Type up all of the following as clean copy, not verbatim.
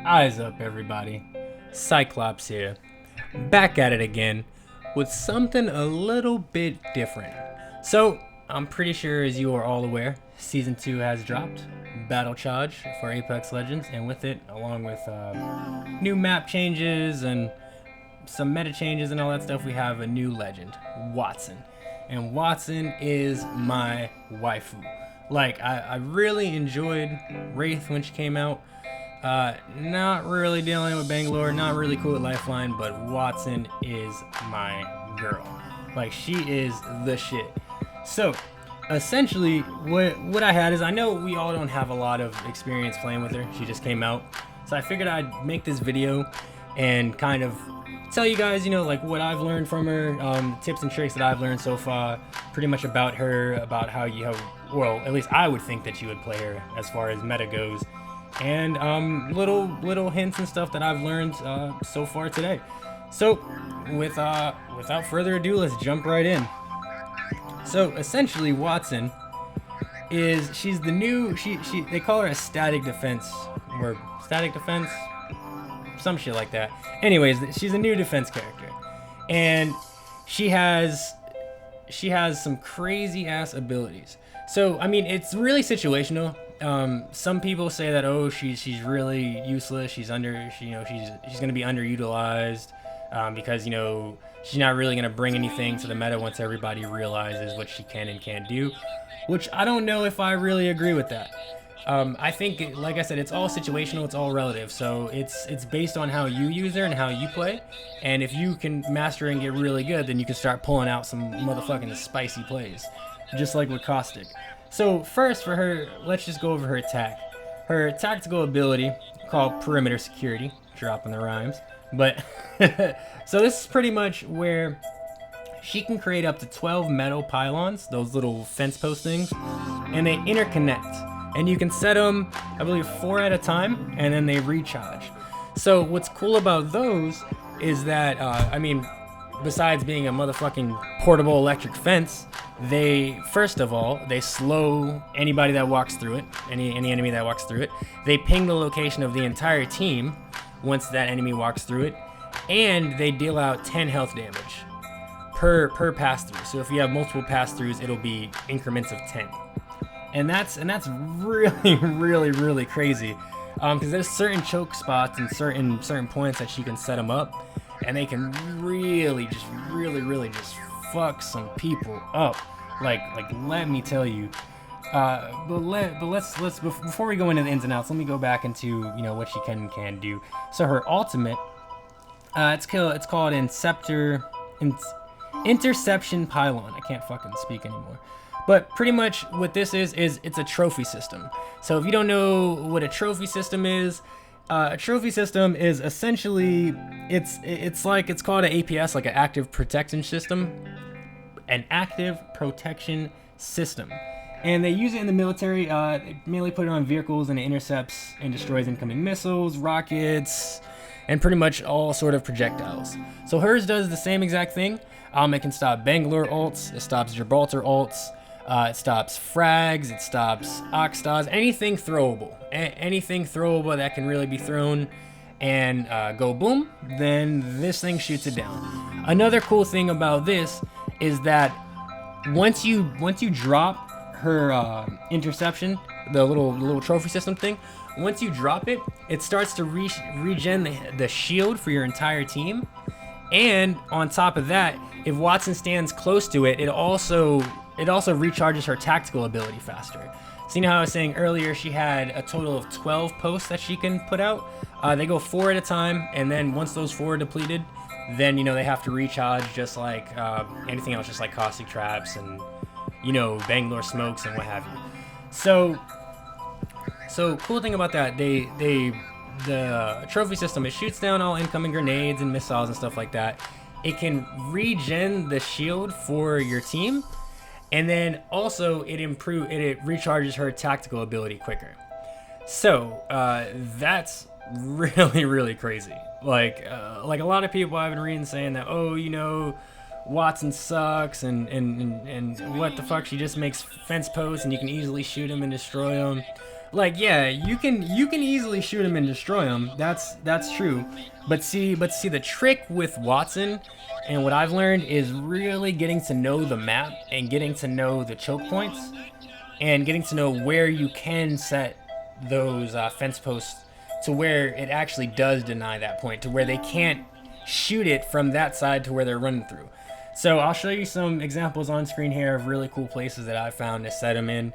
Eyes up, everybody. Cyclops here. Back at it again with something a little bit different. So, I'm pretty sure, as you are all aware, Season 2 has dropped. Battle Charge for Apex Legends, and with it, along with new map changes and some meta changes and all that stuff, we have a new legend, Wattson. And Wattson is my waifu. Like, I really enjoyed Wraith when she came out. Not really dealing with Bangalore, not really cool with Lifeline, but Wattson is my girl. Like, she is the shit. So, essentially, what I had is, I know we all don't have a lot of experience playing with her. She just came out. So I figured I'd make this video and kind of tell you guys, like what I've learned from her, tips and tricks that I've learned so far, pretty much about her, about how well, at least I would think that you would play her as far as meta goes, and little hints and stuff that I've learned so far today. So without further ado, let's jump right in. So essentially, Wattson she's the new, they call her a static defense, or static defense, some shit like that. Anyways, she's a new defense character, and she has some crazy ass abilities. So I mean, it's really situational. Some people say that, oh, she's really useless. She's gonna be underutilized because she's not really gonna bring anything to the meta once everybody realizes what she can and can't do. Which I don't know if I really agree with that. I think, like I said, it's all situational, it's all relative. So it's based on how you use her and how you play. And if you can master and get really good, then you can start pulling out some motherfucking spicy plays, just like with Caustic. So first, for her, let's just go over her attack. Her tactical ability, called Perimeter Security, dropping the rhymes. But so this is pretty much where she can create up to 12 metal pylons, those little fence post things, and they interconnect. And you can set them, I believe, 4 at a time, and then they recharge. So what's cool about those is that, I mean, besides being a motherfucking portable electric fence, first of all, they slow anybody that walks through it, any enemy that walks through it. They ping the location of the entire team once that enemy walks through it, and they deal out 10 health damage per pass through. So if you have multiple pass throughs, it'll be increments of 10. And that's really really crazy, because there's certain choke spots and certain points that you can set them up, and they can really just fuck some people up. Like let me tell you. But let's before we go into the ins and outs, let me go back into what she can and can't do. So her ultimate, it's called Interception Pylon. I can't fucking speak anymore. But pretty much what this is it's a trophy system. So if you don't know what a trophy system is, a trophy system is essentially, it's called an APS, like an active protection system. An active protection system. And they use it in the military. They mainly put it on vehicles, and it intercepts and destroys incoming missiles, rockets, and pretty much all sort of projectiles. So hers does the same exact thing. It can stop Bangalore ults, it stops Gibraltar ults, it stops frags, it stops Oxstars, anything throwable. Anything throwable that can really be thrown and go boom, then this thing shoots it down. Another cool thing about this is that once you drop her interception, the little trophy system thing, once you drop it, it starts to regen the shield for your entire team. And on top of that, if Wattson stands close to it, it also recharges her tactical ability faster. So you know how I was saying earlier, she had a total of 12 posts that she can put out. They go 4 at a time, and then once those 4 are depleted, then they have to recharge, just like anything else, just like caustic traps and Bangalore smokes and what have you. So cool thing about that, the trophy system, it shoots down all incoming grenades and missiles and stuff like that. It can regen the shield for your team, and then also it recharges her tactical ability quicker. So that's really crazy. Like a lot of people I've been reading saying that, oh, Wattson sucks and what the fuck, she just makes fence posts and you can easily shoot him and destroy him. Like, yeah, you can easily shoot him and destroy him. That's true. But see the trick with Wattson and what I've learned is really getting to know the map and getting to know the choke points and getting to know where you can set those fence posts to where it actually does deny that point, to where they can't shoot it from that side to where they're running through. So I'll show you some examples on screen here of really cool places that I found to set them in.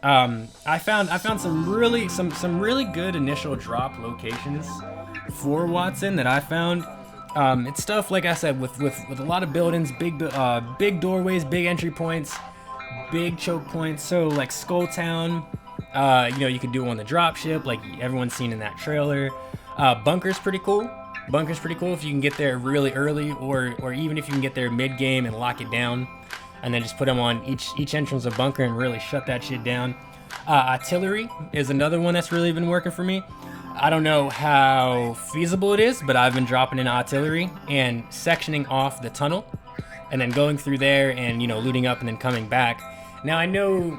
I found some really good initial drop locations for Wattson that I found. It's stuff, like I said, with a lot of buildings, big doorways, big entry points, big choke points. So like Skull Town, you could do on the drop ship, like everyone's seen in that trailer. Bunker's pretty cool. Bunker's pretty cool if you can get there really early, or even if you can get there mid game and lock it down, and then just put them on each entrance of bunker and really shut that shit down. Artillery is another one that's really been working for me. I don't know how feasible it is, but I've been dropping in artillery and sectioning off the tunnel and then going through there and, looting up and then coming back. Now I know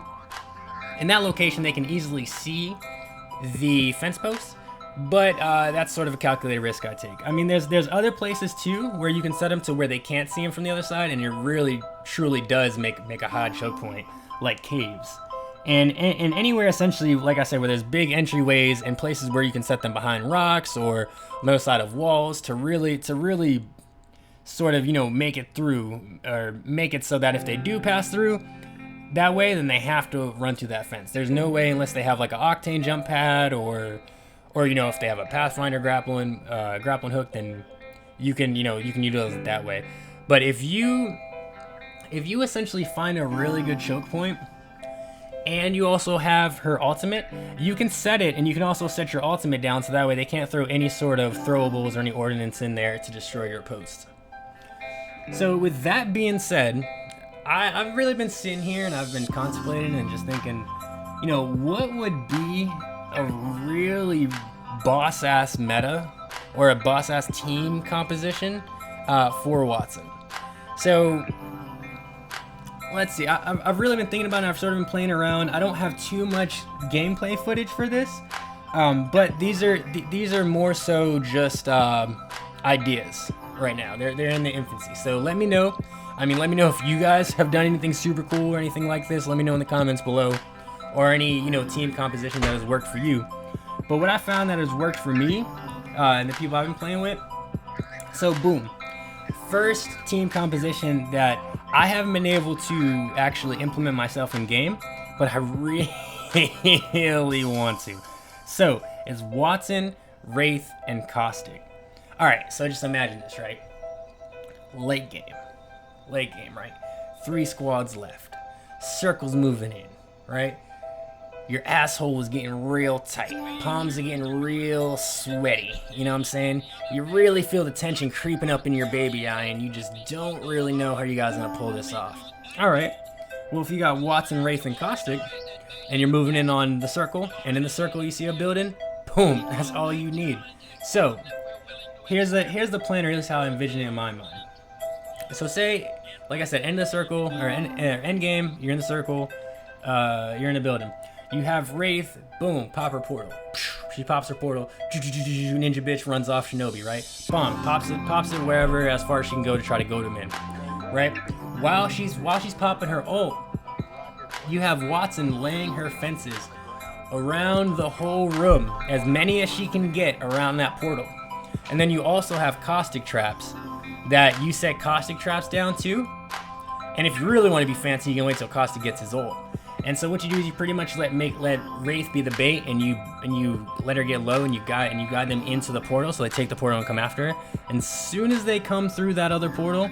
in that location they can easily see the fence posts, but that's sort of a calculated risk I take. I mean, there's other places too where you can set them to where they can't see them from the other side, and it really truly does make a hard choke point, like caves. And anywhere essentially, like I said, where there's big entryways and places where you can set them behind rocks or on the other side of walls to really sort of, make it through, or make it so that if they do pass through that way, then they have to run through that fence. There's no way unless they have like an Octane jump pad or if they have a Pathfinder grappling hook, then you can utilize it that way. But if you essentially find a really good choke point and you also have her ultimate, you can set it, and you can also set your ultimate down so that way they can't throw any sort of throwables or any ordnance in there to destroy your post. So with that being said, I've really been sitting here and I've been contemplating and just thinking, what would be a really boss-ass meta or a boss-ass team composition for Wattson. So let's see. I've really been thinking about it. I've sort of been playing around. I don't have too much gameplay footage for this, but these are more so just ideas right now. They're in the infancy. So let me know. Let me know if you guys have done anything super cool or anything like this. Let me know in the comments below, or any team composition that has worked for you. But what I found that has worked for me and the people I've been playing with. So boom, first team composition that I haven't been able to actually implement myself in game, but I really want to. So it's Wattson, Wraith, and Caustic. All right, so just imagine this, right? Late game, right? 3 squads left. Circle's moving in, right? Your asshole is getting real tight. Palms are getting real sweaty. You know what I'm saying? You really feel the tension creeping up in your baby eye, and you just don't really know how you guys are gonna pull this off. Alright. Well, if you got Wattson, Wraith, and Caustic, and you're moving in on the circle, and in the circle you see a building, boom, that's all you need. So, here's the plan, or here's how I envision it in my mind. So say, like I said, end of the circle, or end game, you're in the circle, you're in the building. You have Wraith, boom, pop her portal. She pops her portal, ninja bitch runs off Shinobi, right? Bomb, pops it wherever, as far as she can go to try to goad him in, right? While she's popping her ult, you have Wattson laying her fences around the whole room, as many as she can get around that portal. And then you also have caustic traps that you set caustic traps down too. And if you really want to be fancy, you can wait till Caustic gets his ult. And so what you do is you pretty much let Wraith be the bait, and you let her get low, and you guide them into the portal, so they take the portal and come after her. And as soon as they come through that other portal,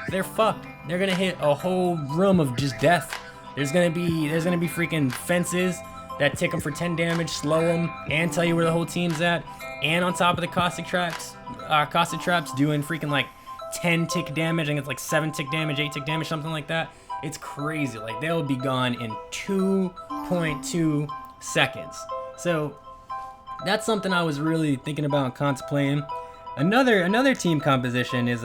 they're fucked. They're gonna hit a whole room of just death. There's gonna be freaking fences that tick them for 10 damage, slow them, and tell you where the whole team's at. And on top of the caustic traps doing freaking like 10 tick damage. I think it's like 7 tick damage, 8 tick damage, something like that. It's crazy. Like, they'll be gone in 2.2 seconds. So that's something I was really thinking about and contemplating. Another team composition is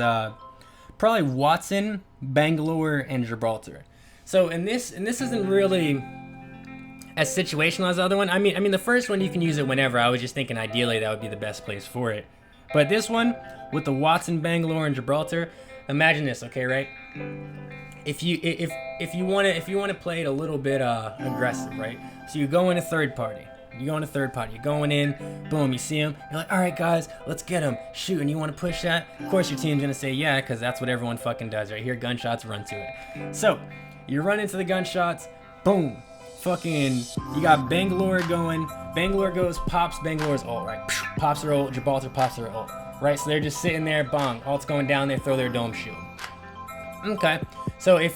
probably Wattson, Bangalore, and Gibraltar. So and this isn't really as situational as the other one. I mean the first one you can use it whenever. I was just thinking ideally that would be the best place for it. But this one with the Wattson, Bangalore, and Gibraltar, imagine this, okay, right? If you want to play it a little bit aggressive, right? So you go into third party. You're going in, boom, you see him. You're like, all right, guys, let's get him. Shoot, and you want to push that? Of course, your team's gonna say yeah, because that's what everyone fucking does, right? Hear gunshots, run to it. So you run into the gunshots, boom, fucking, you got Bangalore going. Bangalore goes, pops Bangalore's ult, right? Pops their ult, Gibraltar pops their ult, right? So they're just sitting there, bong, ult's going down, they throw their dome shield. Okay, so you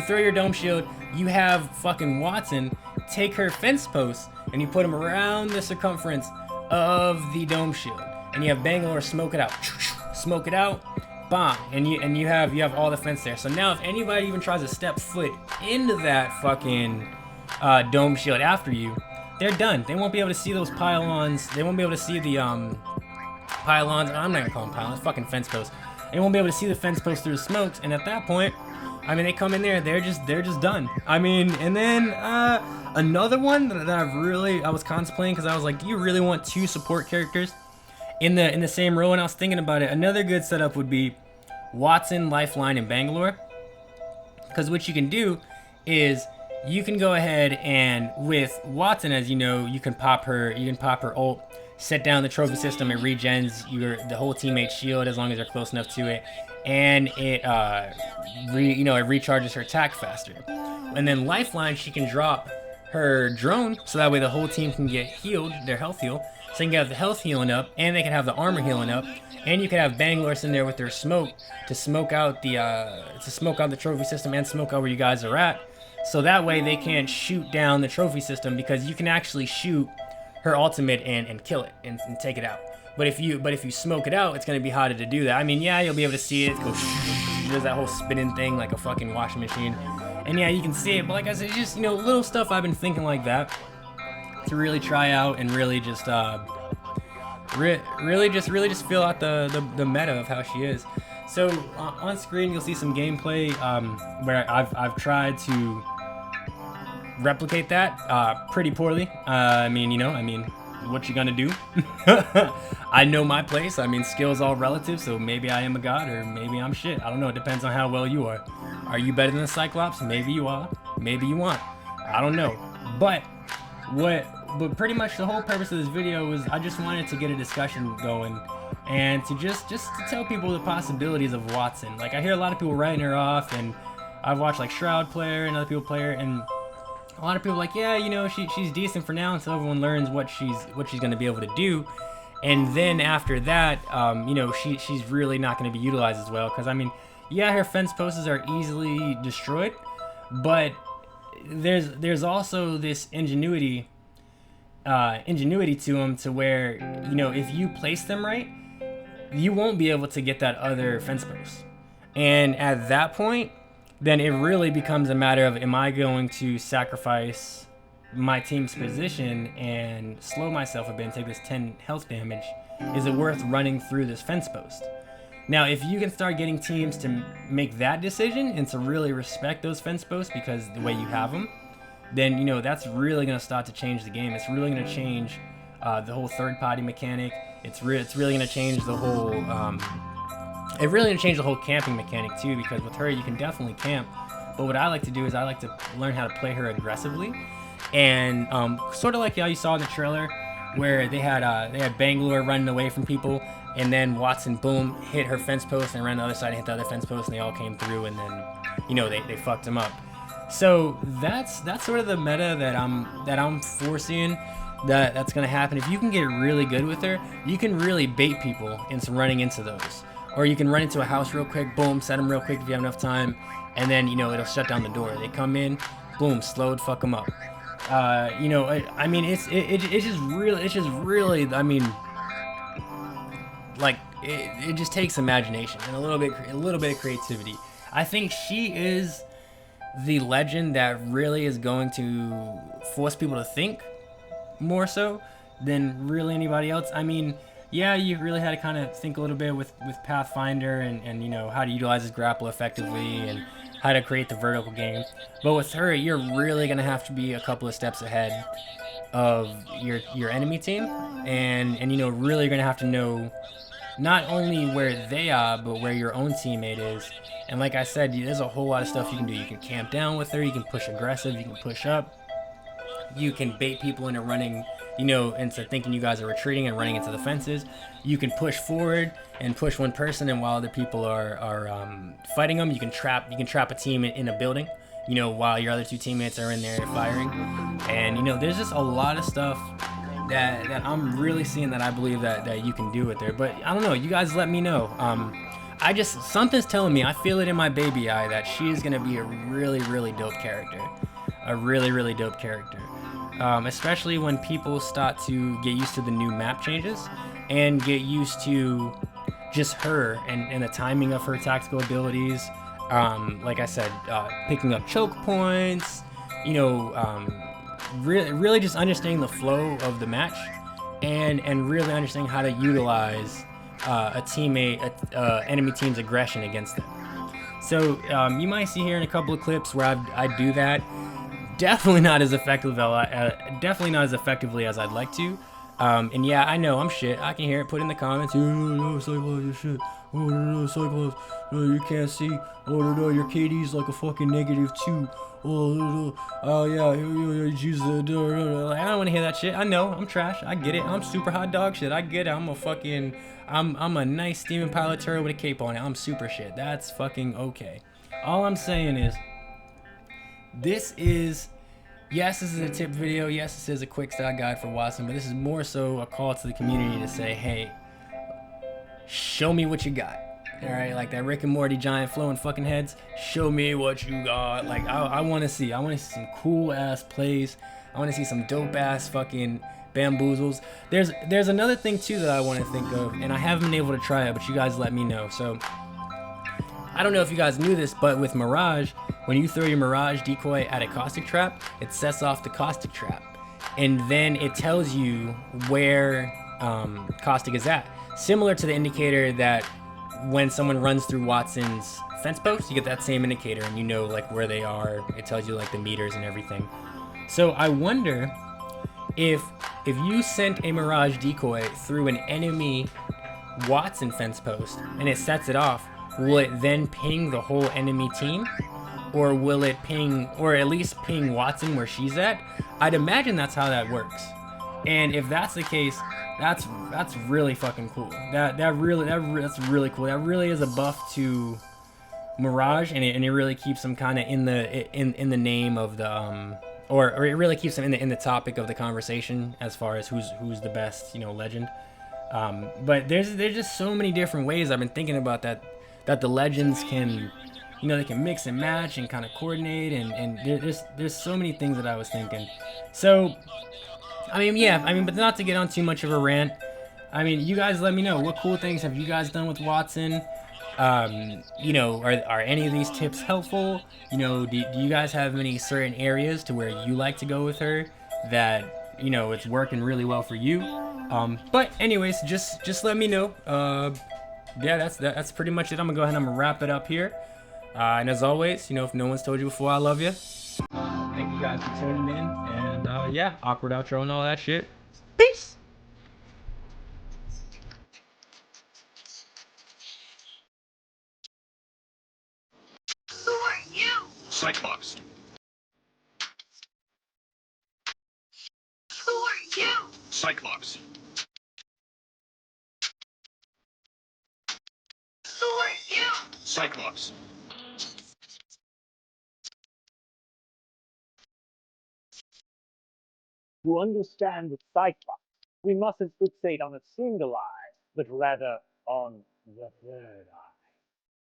throw your dome shield, you have fucking Wattson take her fence posts and you put them around the circumference of the dome shield, and you have Bangalore smoke it out, bang, and you have all the fence there. So now if anybody even tries to step foot into that fucking dome shield after you, they're done. They won't be able to see those pylons. They won't be able to see the pylons. I'm not gonna call them pylons, fucking fence posts. They won't be able to see the fence post through the smokes, and at that point, I mean, they come in there, they're just done. I mean, and then another one that I was contemplating, because I was like, do you really want two support characters in the same row? And I was thinking about it. Another good setup would be Wattson, Lifeline, and Bangalore, because what you can do is you can go ahead and with Wattson, as you know, you can pop her ult, set down the trophy system, it regens the whole teammate's shield as long as they're close enough to it, and it it recharges her attack faster. And then Lifeline, she can drop her drone, so that way the whole team can get healed, their health heal, so you can have the health healing up, and they can have the armor healing up, and you can have Bangalore in there with their smoke to smoke out the trophy system and smoke out where you guys are at, so that way they can't shoot down the trophy system, because you can actually shoot her ultimate and kill it and take it out. But if you smoke it out, it's gonna be harder to do that. I mean, yeah, you'll be able to see it go. There's that whole spinning thing like a fucking washing machine, and yeah, you can see it. But like I said, just little stuff I've been thinking like that to really try out and really just really just feel out the meta of how she is. So on screen you'll see some gameplay where I've tried to replicate that pretty poorly. I mean, what you gonna do? I know my place. I mean, skills all relative, so maybe I am a god or maybe I'm shit. I don't know. It depends on how well you are. Are you better than the Cyclops? Maybe you are. Maybe you aren't. I don't know. But pretty much the whole purpose of this video was I just wanted to get a discussion going and to just to tell people the possibilities of Wattson. Like, I hear a lot of people writing her off, and I've watched like Shroud player and other people play her, and a lot of people are like, yeah, she's decent for now until everyone learns what she's going to be able to do, and then after that, she's really not going to be utilized as well. Because I mean, yeah, her fence posts are easily destroyed, but there's also this ingenuity to them, to where if you place them right, you won't be able to get that other fence post, and at that point, then it really becomes a matter of, am I going to sacrifice my team's position and slow myself a bit and take this 10 health damage? Is it worth running through this fence post? Now, if you can start getting teams to make that decision and to really respect those fence posts because the way you have them, then that's really going to start to change the game. It's really going to change the whole third-party mechanic. It's really going to change the whole camping mechanic too, because with her you can definitely camp. But what I like to do is I like to learn how to play her aggressively, and sort of like how you saw in the trailer where they had Bangalore running away from people, and then Wattson, boom, hit her fence post and ran the other side and hit the other fence post, and they all came through, and then they fucked him up. So that's sort of the meta that I'm foreseeing that's gonna happen. If you can get really good with her, you can really bait people into running into those. Or you can run into a house real quick, boom, set them real quick if you have enough time, and then it'll shut down the door. They come in, boom, slowed, fuck them up. I mean, it's just really. I mean, like it just takes imagination and a little bit of creativity. I think she is the legend that really is going to force people to think more so than really anybody else. I mean, yeah, you really had to kind of think a little bit with Pathfinder and how to utilize his grapple effectively, and how to create the vertical game. But with her, you're really gonna have to be a couple of steps ahead of your enemy team, and you know, really gonna have to know not only where they are, but where your own teammate is. And like I said, there's a whole lot of stuff you can do. You can camp down with her, you can push aggressive, you can push up, you can bait people into running, you know, into thinking you guys are retreating and running into the fences. You can push forward and push one person, and while other people are fighting them, you can trap a team in a building, you know, while your other two teammates are in there firing. And you know, there's just a lot of stuff that I'm really seeing that I believe that you can do with there. But I don't know. You guys let me know. I just, something's telling me, I feel it in my baby eye that she is gonna be a really really dope character, a really really dope character. Especially when people start to get used to the new map changes and get used to just her and the timing of her tactical abilities. Like I said, picking up choke points, you know, really just understanding the flow of the match, and really understanding how to utilize enemy team's aggression against them. So you might see here in a couple of clips where I do that. Definitely not as definitely not as effectively as I'd like to. And yeah, I know I'm shit. I can hear it. Put in the comments. Oh no, Cyclops, you're shit. Oh no, Cyclops. No, you can't see. Oh no, your KD's like a fucking -2. Oh no, oh yeah, Jesus. I don't want to hear that shit. I know I'm trash. I get it. I'm super hot dog shit. I get it. I'm a fucking. I'm a nice steaming pilot turret with a cape on it. I'm super shit. That's fucking okay. All I'm saying is, this is, yes, this is a tip video. Yes, this is a quick start guide for Wattson, but this is more so a call to the community to say, hey, show me what you got. All right, like that Rick and Morty giant flowing fucking heads. Show me what you got. Like I want to see. I want to see some cool ass plays. I want to see some dope ass fucking bamboozles. There's another thing too that I want to think of, and I haven't been able to try it, but you guys let me know. So I don't know if you guys knew this, but with Mirage, when you throw your Mirage decoy at a caustic trap, it sets off the caustic trap, and then it tells you where caustic is at. Similar to the indicator that when someone runs through Wattson's fence post, you get that same indicator, and you know like where they are. It tells you like the meters and everything. So I wonder if you sent a Mirage decoy through an enemy Wattson fence post and it sets it off, will it then ping the whole enemy team? Or will it ping, or at least ping Wattson where she's at? I'd imagine that's how that works. And if that's the case, that's really fucking cool. That's really cool. That really is a buff to Mirage, and it really keeps them kind of in the name of the or it really keeps them in the topic of the conversation as far as who's the best, you know, legend. But there's just so many different ways I've been thinking about that the legends can, you know, they can mix and match and kind of coordinate, and there's so many things that I was thinking. So I mean, yeah, I mean, but not to get on too much of a rant, I mean, you guys let me know, what cool things have you guys done with Wattson? You know, are any of these tips helpful? You know, do you guys have any certain areas to where you like to go with her that, you know, it's working really well for you? But anyways, just let me know. Yeah, that's pretty much it. I'm gonna go ahead and I'm gonna wrap it up here. And as always, you know, if no one's told you before, I love you. Thank you guys for tuning in, and yeah, awkward outro and all that shit. Peace. Who are you? Cyclops. Who are you? Cyclops. Who are you? Cyclops. To understand the Cyclops, we mustn't fixate on a single eye, but rather on the third eye.